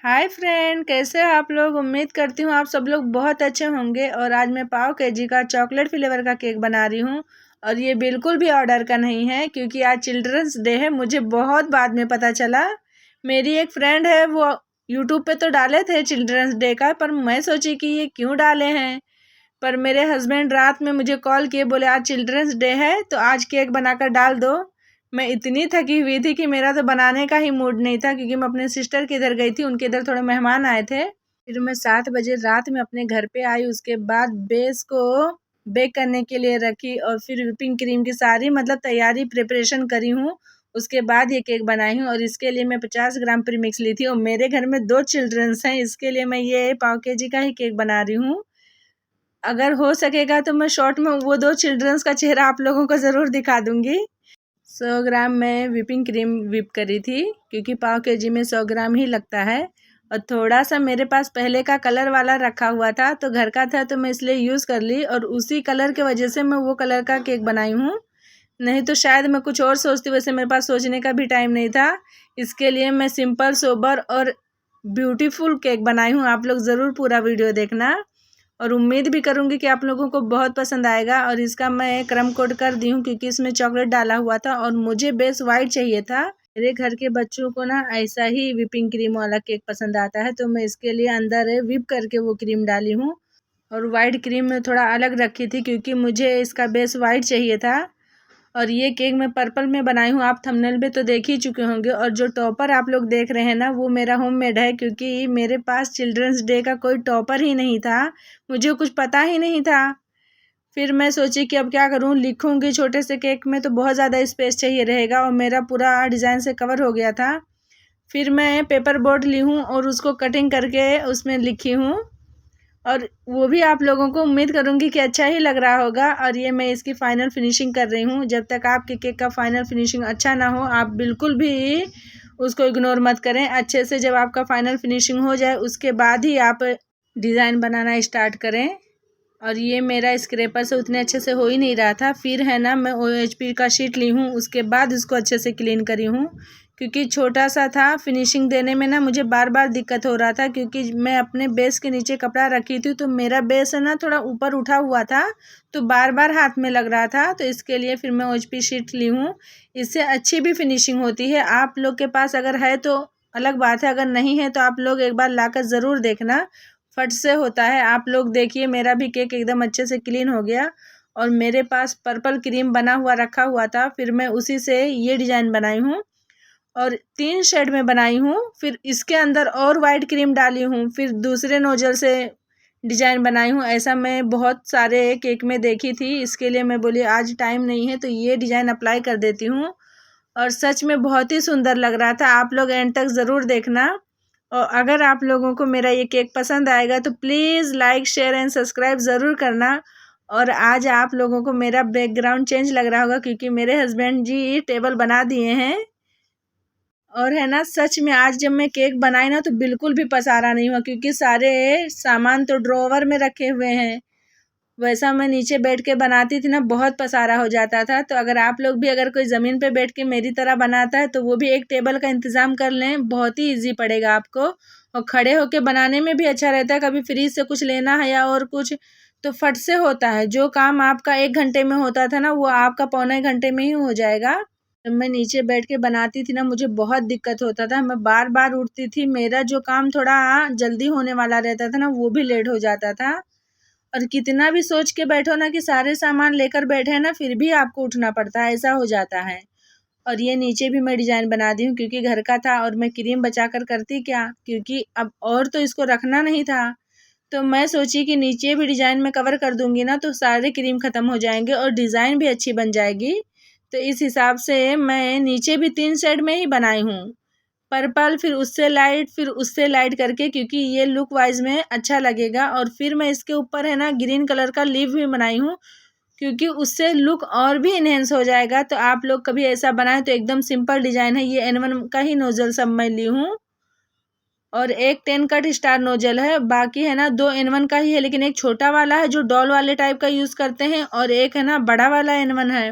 Hi friend, कैसे हैं आप लोग। उम्मीद करती हूँ आप सब लोग बहुत अच्छे होंगे। और आज मैं पाव केजी का चॉकलेट फ्लेवर का केक बना रही हूँ। और ये बिल्कुल भी ऑर्डर का नहीं है क्योंकि आज चिल्ड्रंस डे है। मुझे बहुत बाद में पता चला। मेरी एक फ्रेंड है, वो यूट्यूब पे तो डाले थे चिल्ड्रंस डे का, पर मैं सोची कि ये क्यों डाले हैं। पर मेरे हस्बैंड रात में मुझे कॉल किए, बोले आज चिल्ड्रंस डे है तो आज केक बनाकर डाल दो। मैं इतनी थकी हुई थी कि मेरा तो बनाने का ही मूड नहीं था, क्योंकि मैं अपने सिस्टर के इधर गई थी, उनके इधर थोड़े मेहमान आए थे। फिर मैं 7 बजे रात में अपने घर पे आई। उसके बाद बेस को बेक करने के लिए रखी और फिर व्हिपिंग क्रीम की सारी तैयारी प्रिपरेशन करी हूँ। उसके बाद ये केक बनाई हूँ। और इसके लिए मैं 50 ग्राम प्रीमिक्स ली थी। और मेरे घर में 2 चिल्ड्रंस हैं, इसके लिए मैं ये पाव केजी का ही केक बना रही हूँ। अगर हो सकेगा तो मैं शॉर्ट में वो 2 चिल्ड्रंस का चेहरा आप लोगों को ज़रूर दिखा दूँगी। 100 ग्राम में व्हिपिंग क्रीम व्हिप करी थी, क्योंकि पाव केजी में 100 ग्राम ही लगता है। और थोड़ा सा मेरे पास पहले का कलर वाला रखा हुआ था, तो घर का था तो मैं इसलिए यूज़ कर ली। और उसी कलर के वजह से मैं वो कलर का केक बनाई हूँ। नहीं तो शायद मैं कुछ और सोचती, वैसे मेरे पास सोचने का भी टाइम नहीं था। इसके लिए मैं सिंपल सोबर और ब्यूटीफुल केक बनाई हूँ। आप लोग ज़रूर पूरा वीडियो देखना। और उम्मीद भी करूँगी कि आप लोगों को बहुत पसंद आएगा। और इसका मैं क्रम कोट कर दी हूँ, क्योंकि इसमें चॉकलेट डाला हुआ था और मुझे बेस वाइट चाहिए था। मेरे घर के बच्चों को ना ऐसा ही व्हिपिंग क्रीम वाला केक पसंद आता है, तो मैं इसके लिए अंदर व्हिप करके वो क्रीम डाली हूँ। और वाइट क्रीम में थोड़ा अलग रखी थी, क्योंकि मुझे इसका बेस वाइट चाहिए था। और ये केक मैं पर्पल में बनाई हूँ, आप थंबनेल पे तो देख ही चुके होंगे। और जो टॉपर आप लोग देख रहे हैं ना, वो मेरा होममेड है, क्योंकि मेरे पास चिल्ड्रंस डे का कोई टॉपर ही नहीं था। मुझे कुछ पता ही नहीं था। फिर मैं सोची कि अब क्या करूँ, लिखूँगी छोटे से केक में तो बहुत ज़्यादा स्पेस चाहिए रहेगा, और मेरा पूरा डिज़ाइन से कवर हो गया था। फिर मैं पेपर बोर्ड ली हूँ और उसको कटिंग करके उसमें लिखी हूँ। और वो भी आप लोगों को उम्मीद करूँगी कि अच्छा ही लग रहा होगा। और ये मैं इसकी फ़ाइनल फिनिशिंग कर रही हूँ। जब तक आपके केक का फ़ाइनल फिनिशिंग अच्छा ना हो, आप बिल्कुल भी उसको इग्नोर मत करें। अच्छे से जब आपका फ़ाइनल फिनिशिंग हो जाए, उसके बाद ही आप डिज़ाइन बनाना स्टार्ट करें। और ये मेरा स्क्रैपर से उतने अच्छे से हो ही नहीं रहा था। फिर है ना, मैं OHP का शीट ली हूँ, उसके बाद इसको अच्छे से क्लीन करी हूँ, क्योंकि छोटा सा था। फिनिशिंग देने में ना मुझे बार बार दिक्कत हो रहा था, क्योंकि मैं अपने बेस के नीचे कपड़ा रखी थी, तो मेरा बेस है ना थोड़ा ऊपर उठा हुआ था, तो बार बार हाथ में लग रहा था। तो इसके लिए फिर मैं OHP शीट ली हूँ। इससे अच्छी भी फिनिशिंग होती है। आप लोग के पास अगर है तो अलग बात है, अगर नहीं है तो आप लोग एक बार लाकर ज़रूर देखना, फट से होता है। आप लोग देखिए, मेरा भी केक एकदम अच्छे से क्लीन हो गया। और मेरे पास पर्पल क्रीम बना हुआ रखा हुआ था, फिर मैं उसी से ये डिज़ाइन बनाई हूँ। और 3 शेड में बनाई हूँ। फिर इसके अंदर और वाइट क्रीम डाली हूँ, फिर दूसरे नोजल से डिज़ाइन बनाई हूँ। ऐसा मैं बहुत सारे केक में देखी थी, इसके लिए मैं बोली आज टाइम नहीं है तो ये डिज़ाइन अप्लाई कर देती हूँ। और सच में बहुत ही सुंदर लग रहा था। आप लोग एंड तक ज़रूर देखना। और अगर आप लोगों को मेरा ये केक पसंद आएगा तो please like, share and subscribe ज़रूर करना। और आज आप लोगों को मेरा बैकग्राउंड चेंज लग रहा होगा, क्योंकि मेरे हस्बैंड जी टेबल बना दिए हैं। और है ना, सच में आज जब मैं केक बनाई ना, तो बिल्कुल भी पसारा नहीं हुआ, क्योंकि सारे सामान तो ड्रॉवर में रखे हुए हैं। वैसा मैं नीचे बैठ के बनाती थी ना, बहुत पसारा हो जाता था। तो अगर आप लोग भी अगर कोई ज़मीन पे बैठ के मेरी तरह बनाता है, तो वो भी एक टेबल का इंतज़ाम कर लें, बहुत ही ईजी पड़ेगा आपको। और खड़े होके बनाने में भी अच्छा रहता है। कभी फ्रीज से कुछ लेना है या और कुछ, तो फट से होता है। जो काम आपका 1 घंटे में होता था ना, वो आपका पौने घंटे में ही हो जाएगा। जब मैं नीचे बैठ के बनाती थी ना, मुझे बहुत दिक्कत होता था। मैं बार बार उठती थी, मेरा जो काम थोड़ा जल्दी होने वाला रहता था ना, वो भी लेट हो जाता था। और कितना भी सोच के बैठो ना कि सारे सामान लेकर बैठे हैं ना, फिर भी आपको उठना पड़ता है, ऐसा हो जाता है। और ये नीचे भी मैं डिज़ाइन बना दी हूँ, क्योंकि घर का था और मैं क्रीम बचा कर करती क्या, क्योंकि अब और तो इसको रखना नहीं था। तो मैं सोची कि नीचे भी डिज़ाइन में कवर कर दूँगी ना, तो सारे क्रीम ख़त्म हो जाएंगे और डिज़ाइन भी अच्छी बन जाएगी। तो इस हिसाब से मैं नीचे भी 3 शेड में ही बनाई हूँ। पर्पल, फिर उससे लाइट, फिर उससे लाइट करके, क्योंकि ये लुक वाइज में अच्छा लगेगा। और फिर मैं इसके ऊपर है ना ग्रीन कलर का लीफ भी बनाई हूँ, क्योंकि उससे लुक और भी इन्हेंस हो जाएगा। तो आप लोग कभी ऐसा बनाएं तो एकदम सिंपल डिज़ाइन है। ये N1 का ही नोजल सब मैं ली हूँ, और एक 10 कट स्टार नोजल है। बाकी है ना 2 N1 का ही है, लेकिन एक छोटा वाला है जो डॉल वाले टाइप का यूज़ करते हैं, और एक है ना बड़ा वाला N1 है।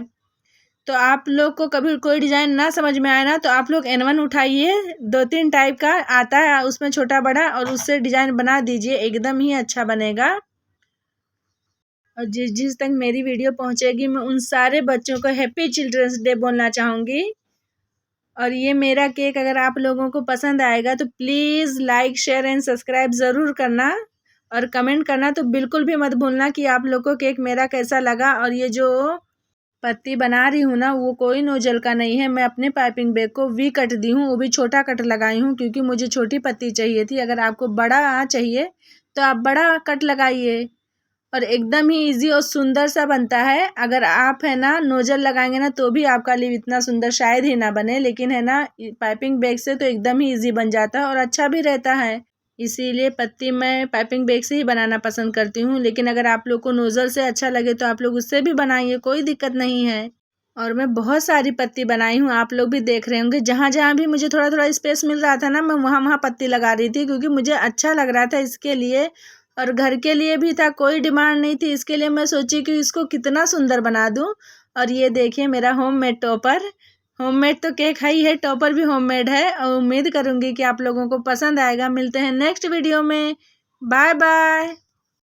तो आप लोग को कभी कोई डिज़ाइन ना समझ में आए ना, तो आप लोग N1 उठाइए, 2-3 टाइप का आता है उसमें छोटा बड़ा, और उससे डिज़ाइन बना दीजिए, एकदम ही अच्छा बनेगा। और जिस जिस तक मेरी वीडियो पहुंचेगी, मैं उन सारे बच्चों को हैप्पी चिल्ड्रंस डे बोलना चाहूँगी। और ये मेरा केक अगर आप लोगों को पसंद आएगा तो please like share and subscribe ज़रूर करना, और कमेंट करना तो बिल्कुल भी मत भूलना कि आप लोग को केक मेरा कैसा लगा। और ये जो पत्ती बना रही हूँ ना, वो कोई नोजल का नहीं है, मैं अपने पाइपिंग बैग को वी कट दी हूँ, वो भी छोटा कट लगाई हूँ क्योंकि मुझे छोटी पत्ती चाहिए थी। अगर आपको बड़ा चाहिए तो आप बड़ा कट लगाइए, और एकदम ही इजी और सुंदर सा बनता है। अगर आप है ना नोजल लगाएंगे ना तो भी आपका लिप इतना सुंदर शायद ही ना बने, लेकिन है ना पाइपिंग बैग से तो एकदम ही इजी बन जाता है और अच्छा भी रहता है। इसीलिए पत्ती मैं पाइपिंग बैग से ही बनाना पसंद करती हूँ, लेकिन अगर आप लोग को नोजल से अच्छा लगे तो आप लोग उससे भी बनाइए, कोई दिक्कत नहीं है। और मैं बहुत सारी पत्ती बनाई हूँ, आप लोग भी देख रहे होंगे। जहाँ जहाँ भी मुझे थोड़ा थोड़ा स्पेस मिल रहा था ना, मैं वहाँ वहाँ पत्ती लगा रही थी क्योंकि मुझे अच्छा लग रहा था इसके लिए। और घर के लिए भी था, कोई डिमांड नहीं थी, इसके लिए मैं सोची कि इसको कितना सुंदर बना दूँ। और ये देखिए मेरा होममेड टॉपर, होममेड तो केक है ही है, टॉपर भी होममेड है। और उम्मीद करूँगी कि आप लोगों को पसंद आएगा। मिलते हैं नेक्स्ट वीडियो में। Bye bye.